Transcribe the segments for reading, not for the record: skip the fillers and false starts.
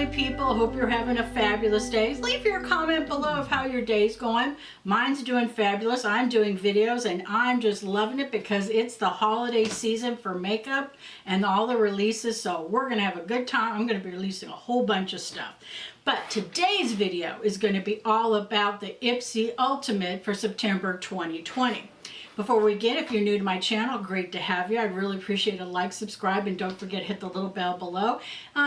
lovely people. Hope you're having a fabulous day. Leave your comment below of how your day's going. Mine's doing fabulous. I'm doing videos and I'm just loving it because it's the holiday season for makeup and all the releases. So we're going to have a good time. I'm going to be releasing a whole bunch of stuff. But today's video is going to be all about the Ipsy Ultimate for September 2020. Before we begin, if you're new to my channel, great to have you. I'd really appreciate a like, subscribe, and don't forget to hit the little bell below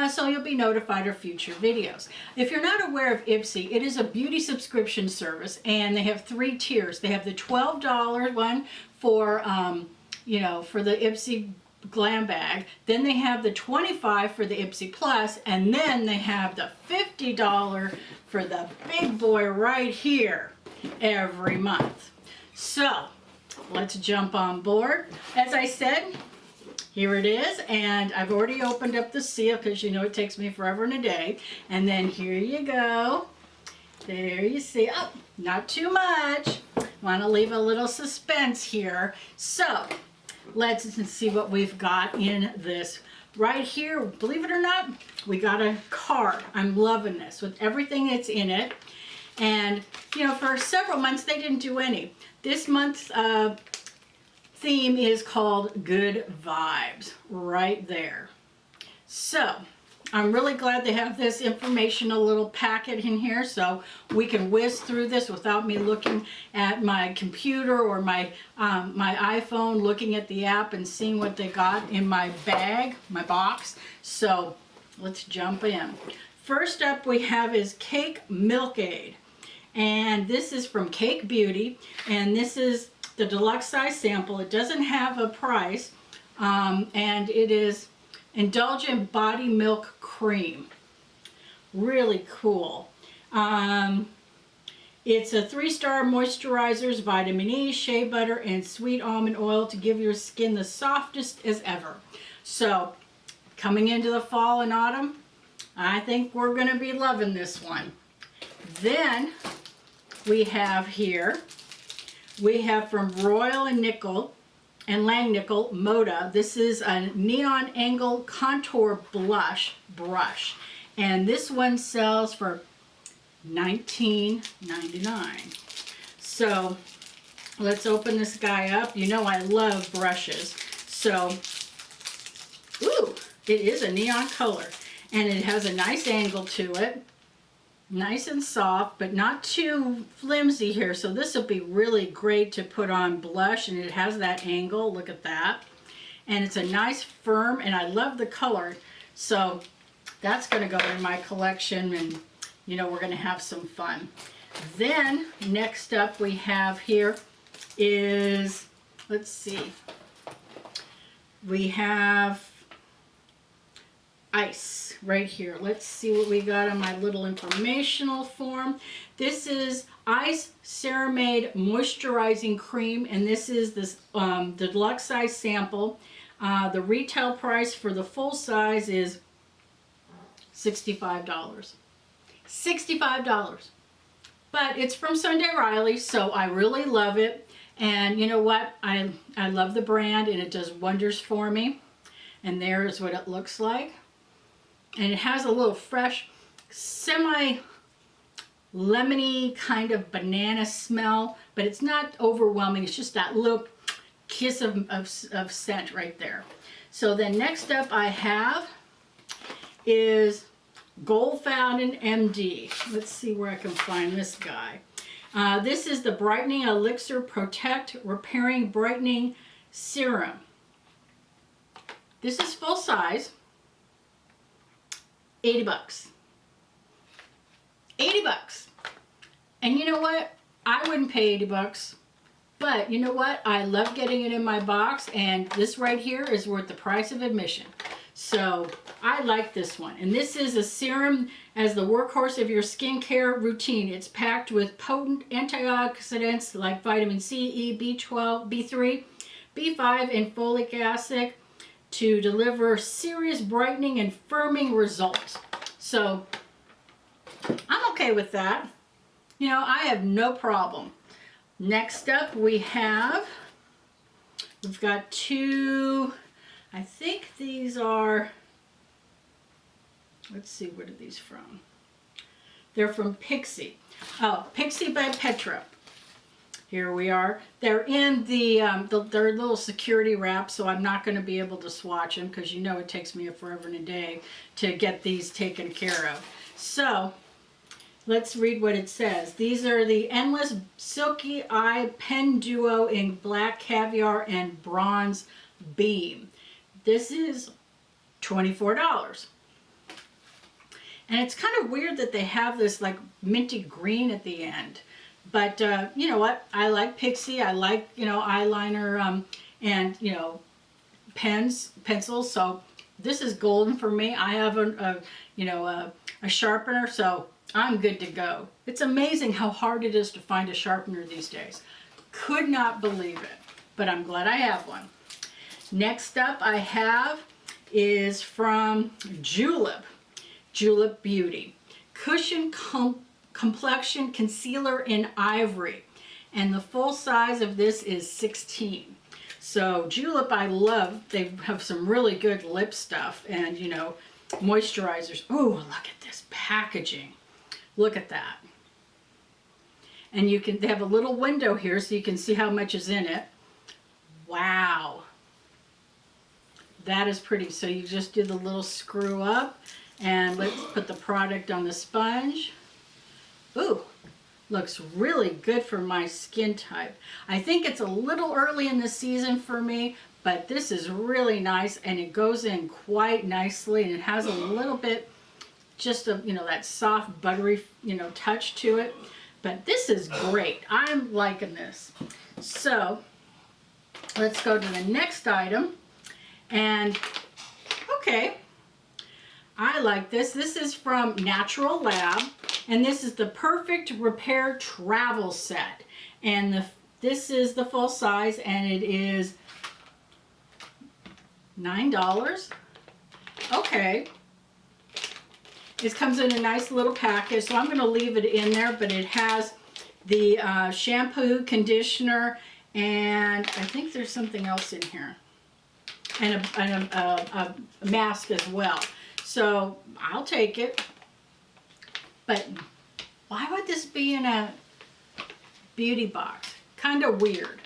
so you'll be notified of future videos. If you're not aware of Ipsy, it is a beauty subscription service, and they have 3 tiers. They have the $12 one for, for the Ipsy Glam bag. Then they have the $25 for the Ipsy Plus, and then they have the $50 for the big boy right here every month. So let's jump on board. As I said, here it is, and I've already opened up the seal because you know it takes me forever and a day. And then here you go. There you see. Oh, not too much. Want to leave a little suspense here. So let's see what we've got in this. Right here, believe it or not, we got a card. I'm loving this with everything that's in it. And, for several months, they didn't do any. This month's theme is called Good Vibes, right there. So, I'm really glad they have this informational little packet in here so we can whiz through this without me looking at my computer or my iPhone, looking at the app and seeing what they got in my bag, my box. So, let's jump in. First up we have is Cake Milk Aid. And this is from Cake Beauty, and this is the deluxe size sample. It doesn't have a price, and it is Indulgent Body Milk Cream. Really cool. It's a 3-star moisturizers, vitamin E, shea butter, and sweet almond oil to give your skin the softest as ever. So, coming into the fall and autumn, I think we're going to be loving this one. Then we have here, we have from Royal and Nickel and Langnickel Moda. This is a Neon Angle Contour Blush brush. And this one sells for $19.99. So let's open this guy up. You know I love brushes. So, ooh, it is a neon color. And it has a nice angle to it. Nice and soft, but not too flimsy here. So this will be really great to put on blush, and it has that angle. Look at that. And it's a nice firm, and I love the color. So that's going to go in my collection, and we're going to have some fun. Then next up we have here is, let's see, we have ice right here. Let's see what we got on my little informational form. This is Ice Ceramide Moisturizing Cream, and this is this the deluxe size sample. The retail price for the full size is $65. $65. But it's from Sunday Riley, so I really love it. And you know what? I love the brand, and it does wonders for me. And there is what it looks like. And it has a little fresh, semi-lemony kind of banana smell, but it's not overwhelming. It's just that little kiss of scent right there. So then next up I have is Gold Fountain MD. Let's see where I can find this guy. This is the Brightening Elixir Protect Repairing Brightening Serum. This is full size. $80. $80. And you know what? I wouldn't pay $80. But you know what? I love getting it in my box, and this right here is worth the price of admission. So I like this one. And this is a serum as the workhorse of your skincare routine. It's packed with potent antioxidants like vitamin C, E, B12, B3, B5, and folic acid to deliver serious brightening and firming results. So I'm okay with that. I have no problem. Next up we've got 2, I think these are Let's see, what are these from? They're from Pixie. Oh, Pixie by Petra. Here we are. They're in their little security wrap, so I'm not going to be able to swatch them because you know it takes me forever and a day to get these taken care of. So let's read what it says. These are the Endless Silky Eye Pen Duo in Black Caviar and Bronze Beam. This is $24. And it's kind of weird that they have this like minty green at the end. But you know what? I like Pixie. I like, you know, eyeliner and, you know, pencils. So this is golden for me. I have a sharpener, so I'm good to go. It's amazing how hard it is to find a sharpener these days. Could not believe it, but I'm glad I have one. Next up I have is from Julep Beauty. Cushion Complexion Concealer in Ivory. And the full size of this is 16. So Julep I love. They have some really good lip stuff and, you know, moisturizers. Oh, look at this packaging. Look at that. And they have a little window here so you can see how much is in it. Wow. That is pretty. So you just do the little screw up and let's put the product on the sponge. Ooh, looks really good for my skin type. I think it's a little early in the season for me, but this is really nice and it goes in quite nicely and it has a little bit just of, you know, that soft buttery, you know, touch to it. But this is great. I'm liking this. So let's go to the next item. And okay, I like this. This is from Natural Lab, and this is the Perfect Repair Travel Set. And this is the full size, and it is $9. Okay. It comes in a nice little package, so I'm going to leave it in there, but it has the shampoo, conditioner, and I think there's something else in here. And a mask as well. So I'll take it. But why would this be in a beauty box? Kind of weird.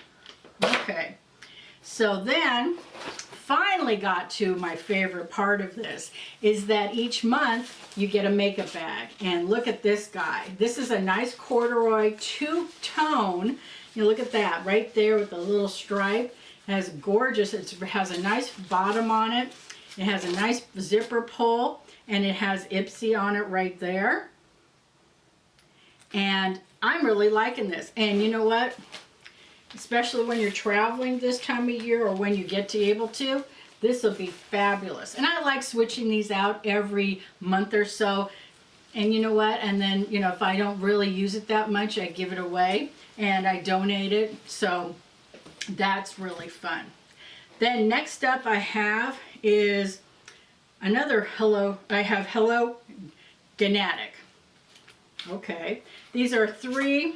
Okay. So then, finally got to my favorite part of this, is that each month you get a makeup bag. And look at this guy. This is a nice corduroy two-tone. You look at that right there with the little stripe. It has gorgeous, it has a nice bottom on it. It has a nice zipper pull, and it has Ipsy on it right there. And I'm really liking this. And you know what? Especially when you're traveling this time of year or when you get to able to, this will be fabulous. And I like switching these out every month or so. And you know what? And then, you know, if I don't really use it that much, I give it away and I donate it. So that's really fun. Then next up I have is another Hello Ganatic. Okay, these are 3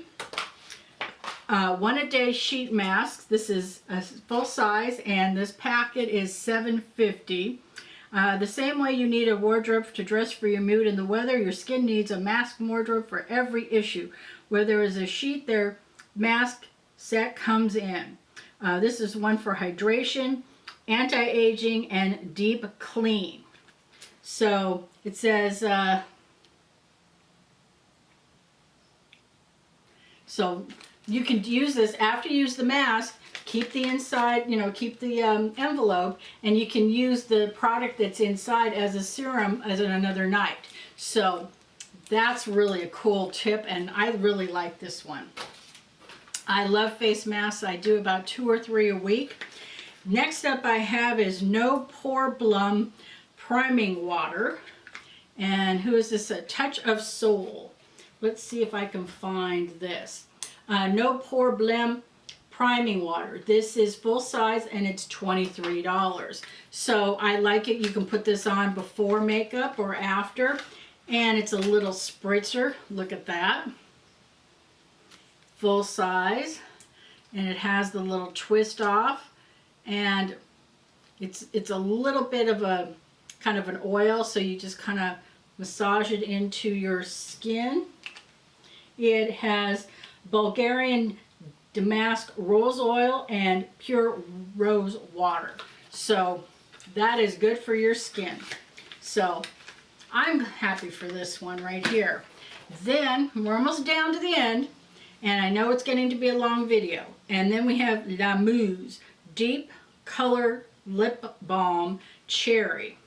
one-a-day sheet masks. This is a full size and this packet is $7.50. The same way you need a wardrobe to dress for your mood and the weather, your skin needs a mask wardrobe for every issue. Where there is a sheet, their mask set comes in. This is one for hydration, anti-aging, and deep clean. So it says, so you can use this after you use the mask, keep the inside, you know, keep the envelope, and you can use the product that's inside as a serum as another night. So that's really a cool tip, and I really like this one. I love face masks. I do about 2 or 3 a week. Next up I have is No Pore Blum Priming Water. And who is this? A Touch of Soul. Let's see if I can find this. No Pore Blum Priming Water. This is full size and it's $23. So I like it. You can put this on before makeup or after. And it's a little spritzer. Look at that. Full size, and it has the little twist off, and it's a little bit of a kind of an oil, so you just kind of massage it into your skin. It has Bulgarian damask rose oil and pure rose water. So that is good for your skin. So I'm happy for this one right here. Then we're almost down to the end, and I know it's getting to be a long video. And then we have La Mousse Deep Color Lip Balm Cherry.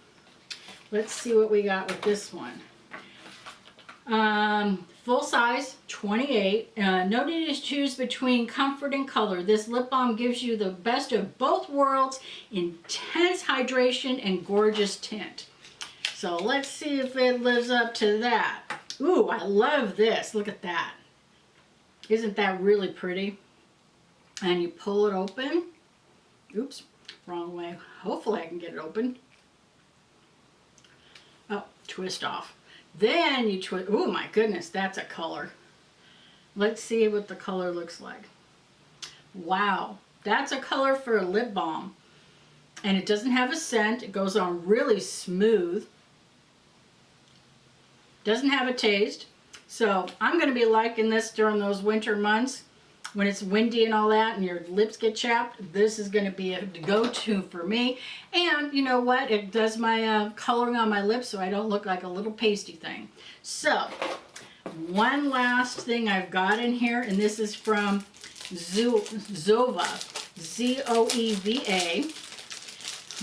Let's see what we got with this one. Full size, 28. No need to choose between comfort and color. This lip balm gives you the best of both worlds, intense hydration and gorgeous tint. So let's see if it lives up to that. Ooh, I love this. Look at that. Isn't that really pretty? And you pull it open. Oops, wrong way. Hopefully I can get it open. Oh, twist off. Then you twist. Oh my goodness, that's a color. Let's see what the color looks like. Wow, that's a color for a lip balm. And it doesn't have a scent. It goes on really smooth. Doesn't have a taste. So I'm going to be liking this during those winter months when it's windy and all that and your lips get chapped. This is going to be a go-to for me. And you know what? It does my coloring on my lips so I don't look like a little pasty thing. So one last thing I've got in here, and this is from Zova, Z-O-E-V-A.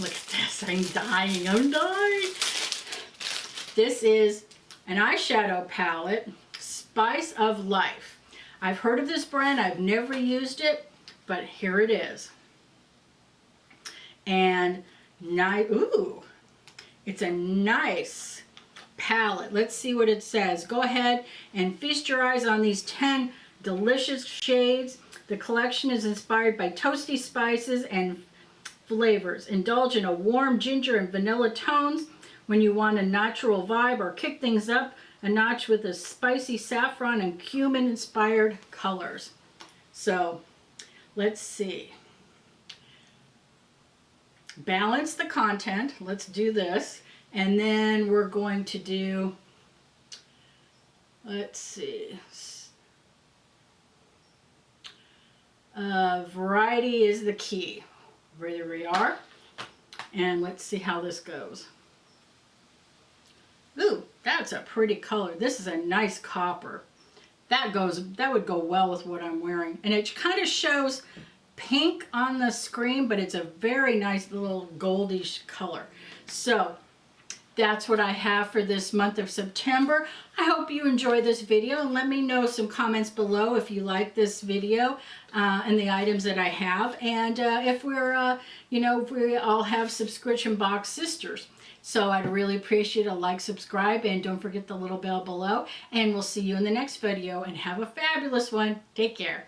Look at this. I'm dying. I'm dying. This is an eyeshadow palette, Spice of Life. I've heard of this brand. I've never used it, but here it is. And ooh, it's a nice palette. Let's see what it says. Go ahead and feast your eyes on these 10 delicious shades. The collection is inspired by toasty spices and flavors. Indulge in a warm ginger and vanilla tones when you want a natural vibe, or kick things up a notch with the spicy saffron and cumin inspired colors. So let's see. Balance the content. Let's do this. And then we're going to do, let's see. Variety is the key. There we are. And let's see how this goes. Ooh, that's a pretty color. This is a nice copper. That would go well with what I'm wearing. And it kind of shows pink on the screen, but it's a very nice little goldish color. So that's what I have for this month of September. I hope you enjoy this video, and let me know some comments below if you like this video and the items that I have, and if we're, if we all have subscription box sisters. So I'd really appreciate a like, subscribe, and don't forget the little bell below, and we'll see you in the next video, and have a fabulous one. Take care.